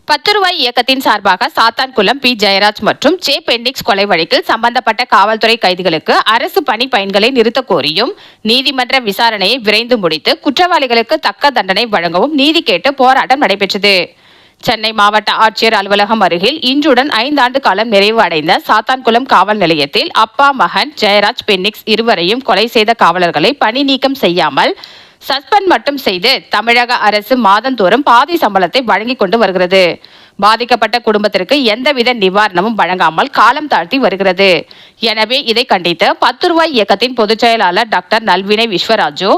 ரூபாய் இயக்கத்தின் சார்பாக சாத்தான்குளம் பி ஜெயராஜ் மற்றும் ஜே பெண்டிக்ஸ் கொலை வழக்கில் சம்பந்தப்பட்ட காவல்துறை கைதிகளுக்கு அரசு பணி பயன்களை நிறுத்த கோரியும் நீதிமன்ற விசாரணையை விரைந்து முடித்து குற்றவாளிகளுக்கு தக்க தண்டனை வழங்கவும் நீதி கேட்டு போராட்டம் நடைபெற்றது. சென்னை மாவட்ட ஆட்சியர் அலுவலகம் அருகில் இன்றுடன் 5 ஆண்டு காலம் நிறைவு அடைந்த சாத்தான்குளம் காவல் நிலையத்தில் அப்பா மகன் ஜெயராஜ் பெண்டிக்ஸ் இருவரையும் கொலை செய்த காவலர்களை பணி நீக்கம் செய்யாமல் சஸ்பெண்ட் மட்டும் செய்து தமிழக அரசு மாதந்தோறும் பாதி சம்பளத்தை வழங்கிக் கொண்டு வருகிறது. பாதிக்கப்பட்ட குடும்பத்திற்கு எந்தவித நிவாரணமும் வழங்காமல் காலம் தாழ்த்தி வருகிறது. எனவே இதை கண்டித்து ரூபாய் இயக்கத்தின் பொதுச் செயலாளர் டாக்டர் நல்வினை விஸ்வராஜு,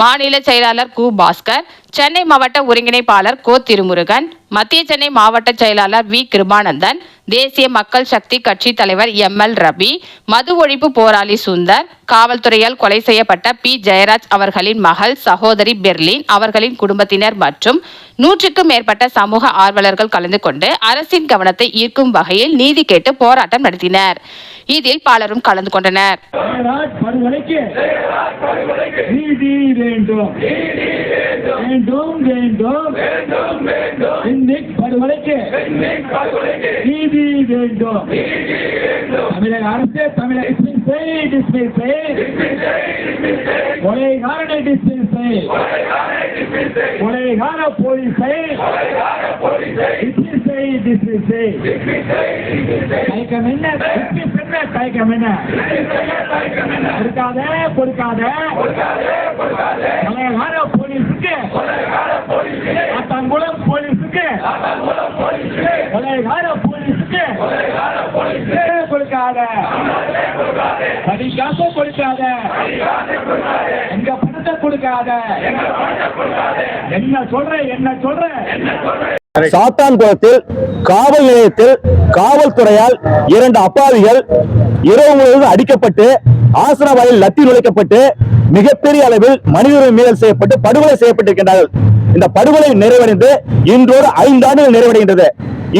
மாநில செயலாளர் கு பாஸ்கர், சென்னை மாவட்ட ஒருங்கிணைப்பாளர் கோ திருமுருகன், மத்திய சென்னை மாவட்ட செயலாளர் வி கிருபானந்தன், தேசிய மக்கள் சக்தி கட்சி தலைவர் எம்எல் ரவி, மது ஒழிப்பு போராளி சுந்தர், காவல்துறையால் கொலை செய்யப்பட்ட பி ஜெயராஜ் அவர்களின் மகள் சகோதரி பெர்லின் அவர்களின் குடும்பத்தினர் மற்றும் 100க்கும் மேற்பட்ட சமூக ஆர்வலர்கள் கலந்து கொண்டு அரசின் கவனத்தை ஈர்க்கும் வகையில் நீதி கேட்டு போராட்டம் நடத்தினர். இதில் பலரும் கலந்து கொண்டனர். தமிழக அரசு கொலைகார போலீஸை தயக்கம் என்ன கொடுக்காத கொலைகார போலீஸுக்கு சாத்தான்குளம் போலீஸுக்கு கொலைகார போலீஸுக்கு கொடுக்காத படிக்காச கொடுக்காத எங்க பணத்தை கொடுக்காத என்ன சொல்ற சாத்தான்குளத்தில் காவல் நிலையத்தில் காவல்துறையால் 2 அப்பாவிகள் இரவு முழுவதும் அடிக்கப்பட்டு ஆசன வாயில் லத்தி நுழைக்கப்பட்டு மிகப்பெரிய அளவில் மனித உரிமை மீறல் செய்யப்பட்டு படுகொலை செய்யப்பட்டிருக்கின்றார்கள். இந்த படுகொலை நிறைவடைந்து இன்றோடு 5 ஆண்டுகள் நிறைவடைகின்றது.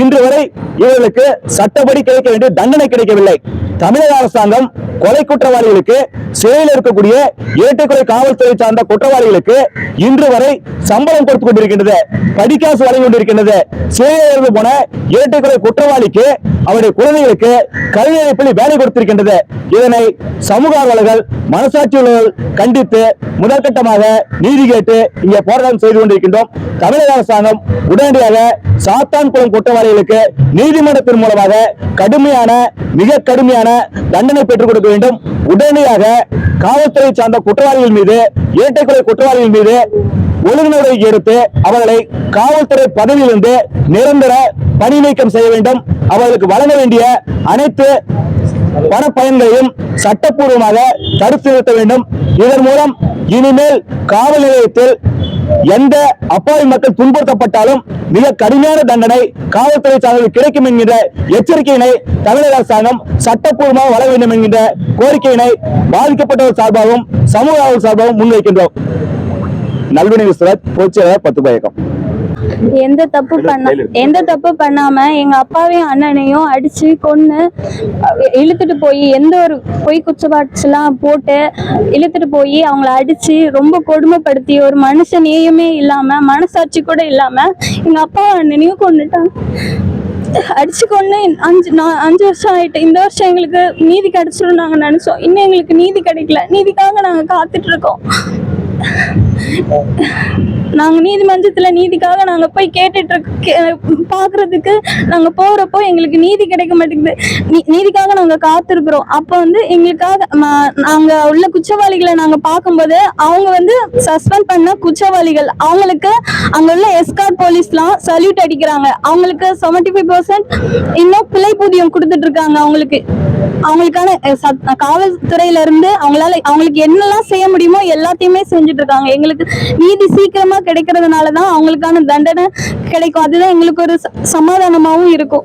இன்று வரை இவர்களுக்கு சட்டப்படி கிடைக்க வேண்டிய தண்டனை கிடைக்கவில்லை. தமிழக அரசாங்கம் கொலை குற்றவாளிகளுக்கு சிறையில் இருக்கக்கூடிய இரட்டைக்கொலை காவல்துறை சார்ந்த குற்றவாளிகளுக்கு இன்று வரை சம்பளம் கொடுத்துக் கொண்டிருக்கின்றது, படிக்காசு வழங்கி கொண்டிருக்கின்றது. சிறையில் இருந்து போன இரட்டைக்கொலை குற்றவாளிக்கு அவருடைய குழந்தைகளுக்கு கல்வி அளிப்பில் வேலை கொடுத்திருக்கின்றது. இதனை சமூக ஆர்வலர்கள் மனசாட்சி உள்ளவர்கள் கண்டித்து முதற்கட்டமாக நீதி கேட்டு இங்கே போராட்டம் செய்து கொண்டிருக்கின்றோம். தமிழக அரசாங்கம் உடனடியாக சாத்தான்குளம் குற்றவாளிகளுக்கு நீதிமன்றத்தின் மூலமாக மிக கடுமையான தண்டனை பெற்றுக் கொடுக்க வேண்டும். உடனடியாக காவல்துறை சார்ந்த குற்றவாளிகள் மீது இரட்டைக்கொலை குற்றவாளிகள் மீது ஒழுங்கு நடவடிக்கை எடுத்து அவர்களை காவல்துறை பதவியிலிருந்து நிரந்தர பணி நீக்கம் செய்ய வேண்டும். அவர்களுக்கு வழங்க வேண்டிய அனைத்து பண பயன்களையும் சட்டப்பூர்வமாக தடுத்து நிறுத்த வேண்டும். இதன் மூலம் இனிமேல் காவல் நிலையத்தில் எந்த அப்பாவி மக்கள் துன்புறுத்தப்பட்டாலும் மிக கடுமையான தண்டனை காவல்துறை சார்பில் கிடைக்கும் என்கின்ற எச்சரிக்கையினை தமிழக அரசாங்கம் சட்டப்பூர்வமாக வழங்க வேண்டும் என்கின்ற கோரிக்கையினை பாதிக்கப்பட்டவர் சார்பாகவும் சமூக சார்பாகவும் முன்வைக்கின்றோம். நல்வினை விஸ்வராஜ், பொதுச் செயலாளர் 10 இயக்கம். எந்த தப்பு பண்ணாம எங்க அப்பாவையும் அண்ணனையும் அடிச்சு கொன்னு இழுத்துட்டு போய் எந்த ஒரு பொய் குற்றச்சாட்டுலாம் போட்டு இழுத்துட்டு போய் அவங்கள அடிச்சு ரொம்ப கொடுமைப்படுத்தி ஒரு மனுஷ நேயமே இல்லாம மனசாட்சி கூட இல்லாம எங்க அப்பா அண்ணனையும் கொன்னுட்டாங்க. அடிச்சு கொண்டு 5 வருஷம் ஆயிட்டு. இந்த வருஷம் எங்களுக்கு நீதி கிடைச்சிடும் நாங்க நினைச்சோம். இன்னும் எங்களுக்கு நீதி கிடைக்கல. நீதிக்காக நாங்க காத்துட்டு இருக்கோம். நாங்க நீதிமன்றத்துல நீதிக்காக நாங்க போய் கேட்டுட்டு பாக்குறதுக்கு நாங்க போறப்போ எங்களுக்கு நீதி கிடைக்க மாட்டேங்குது. நீதிக்காக நாங்க காத்திருக்கிறோம். அப்ப எங்களுக்காக நாங்க உள்ள குற்றவாளிகளை நாங்க பார்க்கும்போது அவங்க சஸ்பெண்ட் பண்ண குற்றவாளிகள் அவங்களுக்கு அங்க உள்ள எஸ்கார்ட் போலீஸ்லாம் சல்யூட் அடிக்கிறாங்க. அவங்களுக்கு 75% இன்னும் பிழை ஊதியம் கொடுத்துட்டு இருக்காங்க. அவங்களுக்கான காவல்துறையில இருந்து அவங்களுக்கு என்னெல்லாம் செய்ய முடியுமோ எல்லாத்தையுமே செஞ்சுட்டு இருக்காங்க. எங்களுக்கு நீதி சீக்கிரமா கிடைக்கிறதுனாலதான் அவங்களுக்கான தண்டனை கிடைக்கும். அதுதான் எங்களுக்கு ஒரு சமாதானமாவும் இருக்கும்.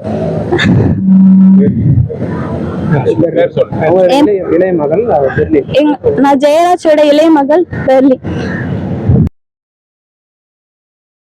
நான் ஜெயராஜோட இளைய மகள் பெர்லி.